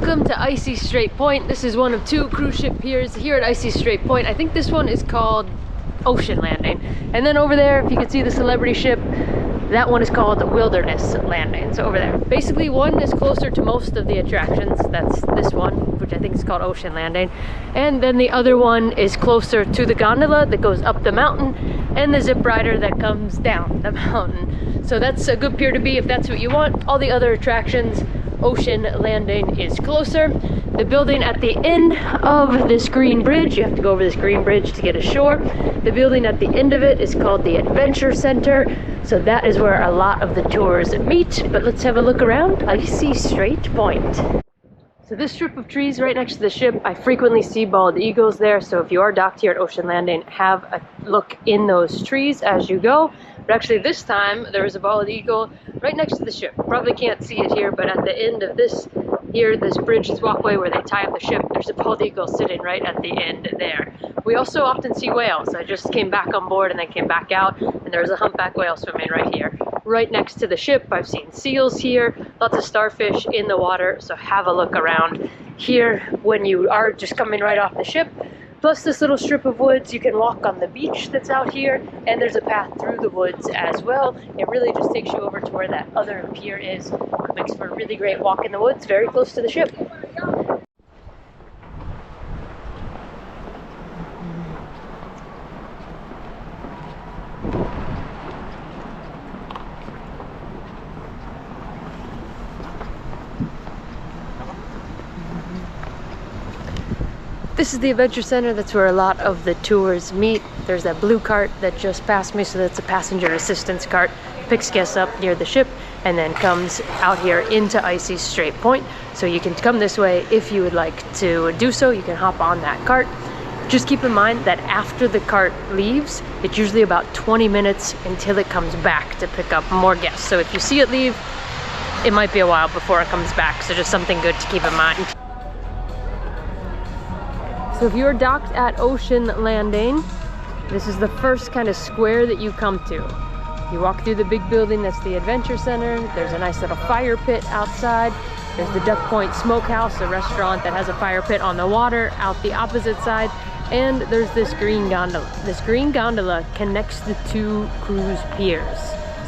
Welcome to Icy Strait Point. This is one of two cruise ship piers here at Icy Strait Point. I think this one is called Ocean Landing. And then over there, if you can see the celebrity ship, that one is called Wilderness Landing. So over there. Basically, one is closer to most of the attractions. That's this one, which I think is called Ocean Landing. And then the other one is closer to the gondola that goes up the mountain and the Ziprider that comes down the mountain. So that's a good pier to be if that's what you want. All the other attractions, Ocean Landing is closer. The building at the end of this green bridge, you have to go over this green bridge to get ashore. The building at the end of it is called the Adventure Center. So that is where a lot of the tours meet. But let's have a look around Icy Strait Point. So this strip of trees right next to the ship, I frequently see bald eagles there. So if you are docked here at Ocean Landing, have a look in those trees as you go. But actually this time there was a bald eagle right next to the ship. Probably can't see it here, but at the end of this bridge, this walkway where they tie up the ship, there's a bald eagle sitting right at the end there. We also often see whales. I just came back on board and then came back out, and there's a humpback whale swimming right here. Right next to the ship, I've seen seals here, lots of starfish in the water, so have a look around here when you are just coming right off the ship. Plus this little strip of woods, you can walk on the beach that's out here, and there's a path through the woods as well. It really just takes you over to where that other pier is. It makes for a really great walk in the woods, very close to the ship. This is the Adventure Center. That's where a lot of the tours meet. There's that blue cart that just passed me, so that's a passenger assistance cart. Picks guests up near the ship and then comes out here into Icy Strait Point. So you can come this way if you would like to do so. You can hop on that cart. Just keep in mind that after the cart leaves, it's usually about 20 minutes until it comes back to pick up more guests. So if you see it leave, it might be a while before it comes back. So just something good to keep in mind. So if you're docked at Ocean Landing, this is the first kind of square that you come to. You walk through the big building, that's the Adventure Center. There's a nice little fire pit outside. There's the Duck Point Smokehouse, a restaurant that has a fire pit on the water out the opposite side. And there's this green gondola. This green gondola connects the two cruise piers.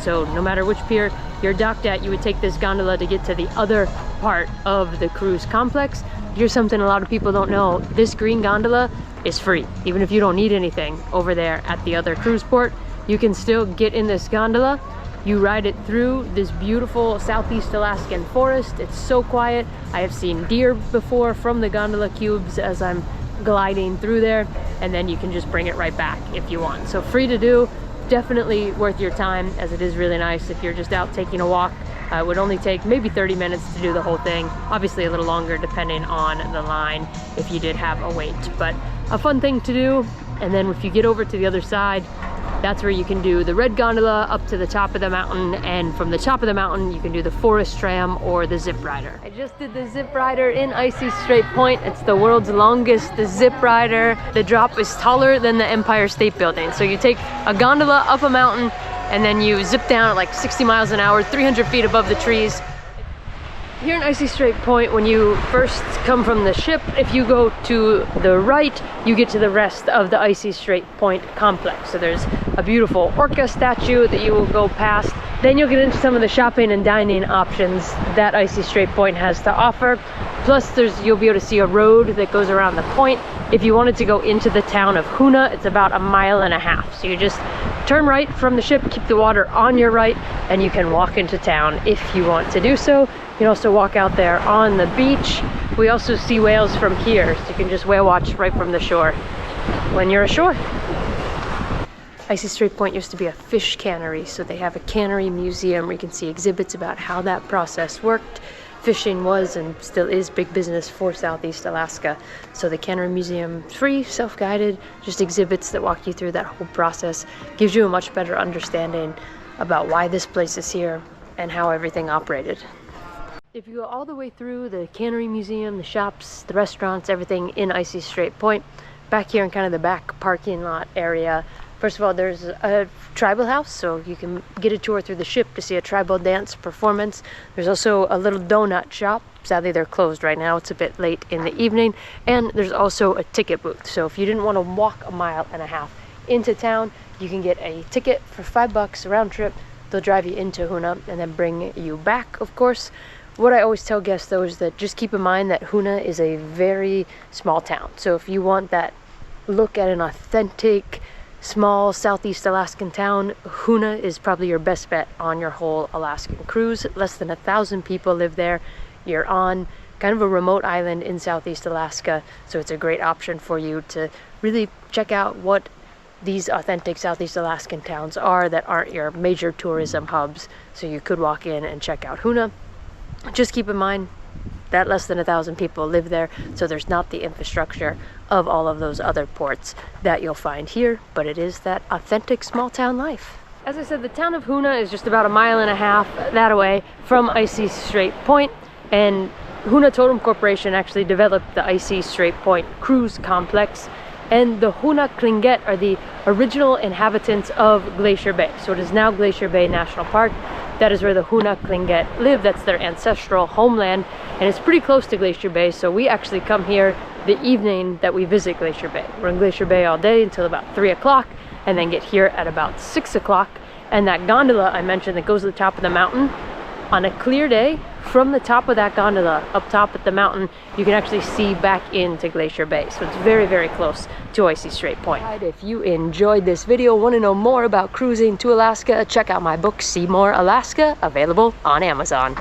So no matter which pier you're docked at, you would take this gondola to get to the other part of the cruise complex. Here's something a lot of people don't know. This green gondola is free. Even if you don't need anything over there at the other cruise port, you can still get in this gondola. You ride it through this beautiful Southeast Alaskan forest. It's so quiet. I have seen deer before from the gondola cubes as I'm gliding through there, and then you can just bring it right back if you want. So free to do, definitely worth your time, as it is really nice if you're just out taking a walk. It would only take maybe 30 minutes to do the whole thing. Obviously a little longer depending on the line if you did have a wait, but a fun thing to do. And then if you get over to the other side, that's where you can do the red gondola up to the top of the mountain, and from the top of the mountain you can do the forest tram or the Ziprider. I just did the Ziprider in Icy Strait Point. It's the world's longest Ziprider. The drop is taller than the Empire State Building. So you take a gondola up a mountain and then you zip down at like 60 miles an hour, 300 feet above the trees. Here in Icy Strait Point, when you first come from the ship, if you go to the right, you get to the rest of the Icy Strait Point complex. So there's a beautiful orca statue that you will go past. Then you'll get into some of the shopping and dining options that Icy Strait Point has to offer. Plus you'll be able to see a road that goes around the point. If you wanted to go into the town of Hoonah, it's about 1.5 miles. So you just turn right from the ship, keep the water on your right, and you can walk into town if you want to do so. You can also walk out there on the beach. We also see whales from here, so you can just whale watch right from the shore when you're ashore. Icy Strait Point used to be a fish cannery, so they have a cannery museum where you can see exhibits about how that process worked. Fishing was and still is big business for Southeast Alaska. So the Cannery Museum, free, self-guided, just exhibits that walk you through that whole process. Gives you a much better understanding about why this place is here and how everything operated. If you go all the way through the Cannery Museum, the shops, the restaurants, everything in Icy Strait Point, back here in kind of the back parking lot area, First of all, there's a tribal house, so you can get a tour through the ship to see a tribal dance performance. There's also a little donut shop. Sadly, they're closed right now. It's a bit late in the evening. And there's also a ticket booth. So if you didn't want to walk 1.5 miles into town, you can get a ticket for $5 round trip. They'll drive you into Hoonah and then bring you back, of course. What I always tell guests, though, is that just keep in mind that Hoonah is a very small town. So if you want that look at an authentic, small Southeast Alaskan town, Hoonah is probably your best bet on your whole Alaskan cruise. Less than 1,000 people live there. You're on kind of a remote island in Southeast Alaska, so it's a great option for you to really check out what these authentic Southeast Alaskan towns are that aren't your major tourism hubs. So you could walk in and check out Hoonah. Just keep in mind that less than 1,000 people live there, so there's not the infrastructure of all of those other ports that you'll find here, but it is that authentic small town life. As I said, the town of Hoonah is just about 1.5 miles that away from Icy Strait Point, and Huna Totem Corporation actually developed the Icy Strait Point cruise complex, and the Hoonah Tlingit are the original inhabitants of Glacier Bay. So it is now Glacier Bay National Park. That is where the Huna Tlingit live. That's their ancestral homeland, and it's pretty close to Glacier Bay, so we actually come here the evening that we visit Glacier Bay. We're in Glacier Bay all day until about 3 o'clock, and then get here at about 6 o'clock. And that gondola I mentioned that goes to the top of the mountain, on a clear day, from the top of that gondola up top at the mountain, you can actually see back into Glacier Bay. So it's very, very close to Icy Strait Point. If you enjoyed this video, want to know more about cruising to Alaska, check out my book, See More Alaska, available on Amazon.